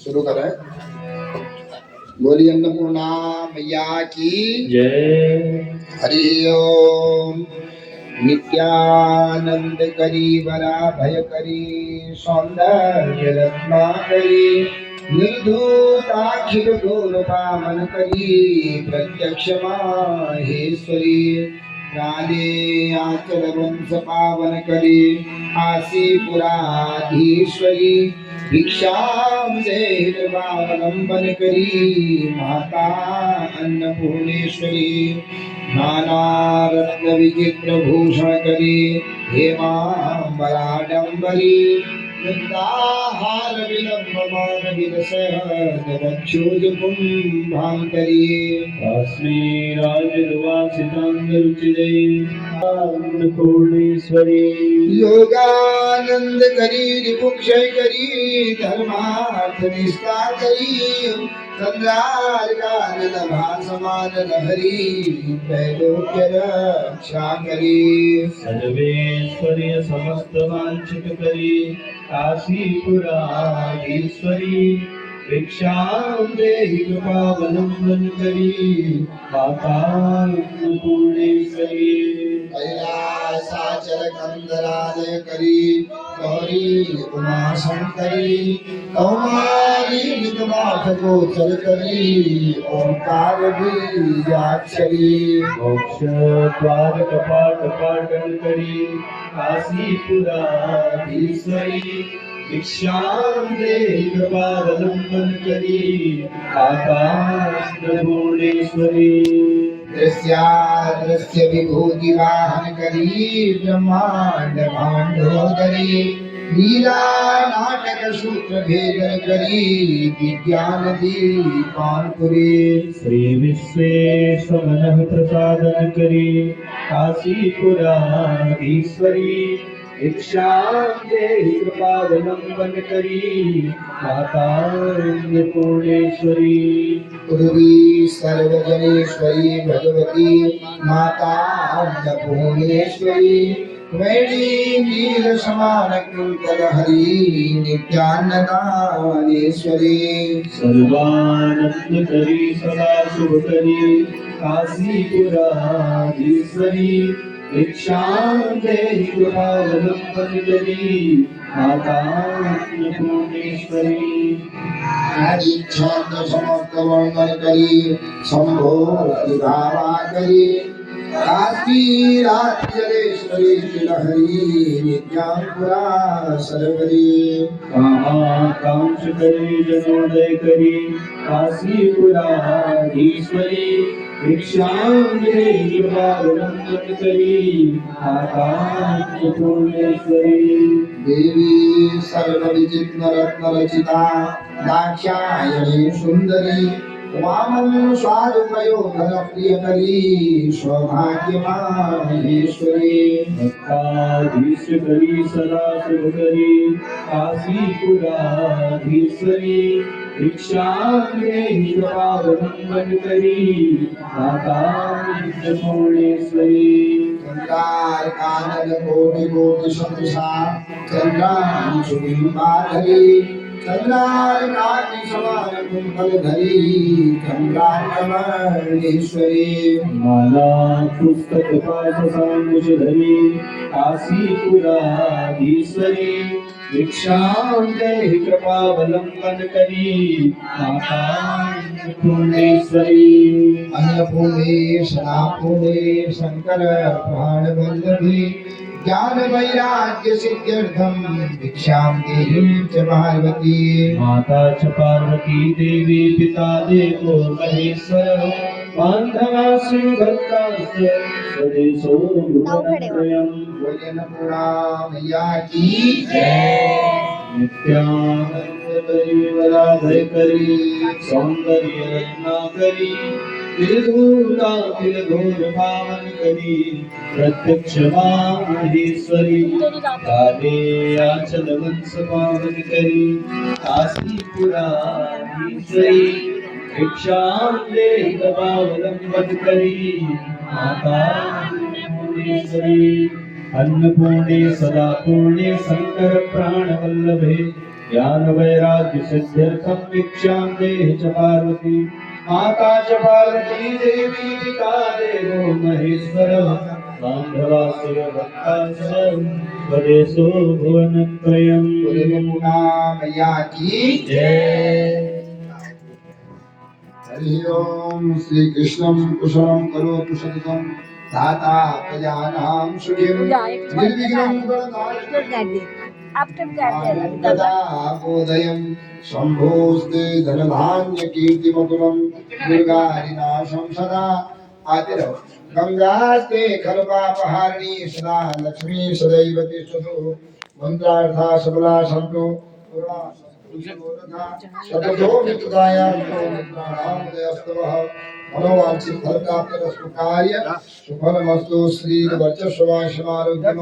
शुरू करें। बोली अन्नपूर्णा मैया की जय। हरि ओम। नित्यानंद करी वरा भय करी सौंदर्य रत्नाकरी निर्धूताखिल घोर पावन करी प्रत्यक्ष माहेश्वरी राधे आचल वंश पावन करी आसी पुराधीश्वरी भिक्षाम देवावलंबन करी माता अन्नपूर्णेश्वरी नाना रत्न विचित्र भूषण करी हेमांबराडंबरी वृंदाहार विलंबमान विरसदक्षोज कुंभांतरी अस्मि राजनिवासितांगरुचिरे अन्नपूर्णेश्वरी योगानंद करी रिपुक्षय करी धर्मार्थ निष्ठा करी चंद्रार्कानन भासमान लहरी त्रैलोक्य रक्षा करी सर्वेश्वरी समस्त वांछित करी काशीपुराधीश्वरी भिक्षां देहि कृपावलंबन करी माता अन्नपूर्णेश्वरी कैलासाचल कंदरालय करी गौरी उमा शंकरी कौमारी निगमाथ गोचर करी ओंकार बीजाक्षरी मोक्ष द्वार कपाट पाटन करी काशीपुराधीश्वरी भिक्षां देहि कृपावलंबन करी माता अन्नपूर्णेश्वरी दृश्यादृश्य विभूति वाहन करी ब्रह्मांड भांडोदरी लीला नाटक सूत्र भेदन करी विज्ञान दीपांकुरी श्री विश्वेश्वरः प्रसादन करी काशीपुराधीश्वरी भिक्षां देहि कृपावलंबन करी माता अन्नपूर्णेश्वरी उर्वी सर्वजनेश्वरी भगवती माता अन्नपूर्णेश्वरी वैणी नील समान कुंतल हरी नित्यान्नदानेश्वरी सर्वानंद करी सदा शुभ करी काशीपुराधीश्वरी भिक्षां देहि कृपावलंबन करी माता अन्नपूर्णेश्वरी छंद समस्त वर्णन करी शंभो भावा करी काशी राज्येश्वरी लहरी नित्यांकुरा सरवरी कामाकांक्ष करी जनोदय करी काशीपुराधीश्वरी भिक्षां देहि कृपावलंबन करी माता अन्नपूर्णेश्वरी देवी सर्व विचित्र रत्न रचिता दाक्षायणी सुंदरी वामन स्वादुपयो धन प्रिय करी सौभाग्य माहेश्वरी भक्ताधीश करी सदा शुभ करी काशीपुराधीश्वरी भिक्षां देहि कृपावलंबन करी माता अन्नपूर्णेश्वरी चंद्रार कानन कोटि कोटि संसा चंद्रांशु बिंबाधरी चंद्रार काटि समान कुंभल धरी चंद्रार्कमणेश्वरी माला पुस्तक पाश सांकुश धरी काशीपुराधीश्वरी भिक्षां देहि कृपावलंबन करी माता अन्नपूर्णेश्वरी अन्नपूर्णे सदापूर्णे शंकर प्राण वल्लभी ज्ञान वैराग्य सिद्ध्यर्थम भिक्षां देहि च पार्वती माता च पार्वती देवी पिता देवो महेश्वर बांधवा भक्तास्य स्वदेशो भुवनत्रयम् अन्नपूर्णा मैया की नित्यानंद करी वराभय करी सौंदर्य रत्ना करी निर्धूता घोर पावन करी प्रत्यक्ष माहेश्वरी काले आचल वंश पावन करी काशीपुराधीश्वरी भिक्षां देहि कृपावलंबन करी माता अन्नपूर्णेश्वरी अन्नपूर्णे सदा पूर्णे शंकर प्राण वल्लभे ज्ञानवैराग्यसिद्ध्यर्थं भिक्षां देहि च पार्वती माता च पार्वती देवी पिता देवो महेश्वरः बान्धवासुरभक्ताश्च स्वदेशो भुवनत्रयम् यमुना मैया की जय। हरि ओम श्री कृष्णं कुशलं करोतु सततं दाता प्रजानां सुखिं निर्विघ्नं प्रणताय तदा बोधयं शम्भोस्ते धनधान्य कीर्तिमतुलं दुर्गारिनाशं सदा आतिरव गंगास्ते खलपापहारिणी सदा लक्ष्मी सदैव तिष्ठतु मंत्रार्था सबला सन्तु शततो मित्रदायां मित्राणां दयस्तवः मनोवांछित फल प्राप्त कार्य सुफलमस्तु श्री वर्चस्वाय समारोग्यम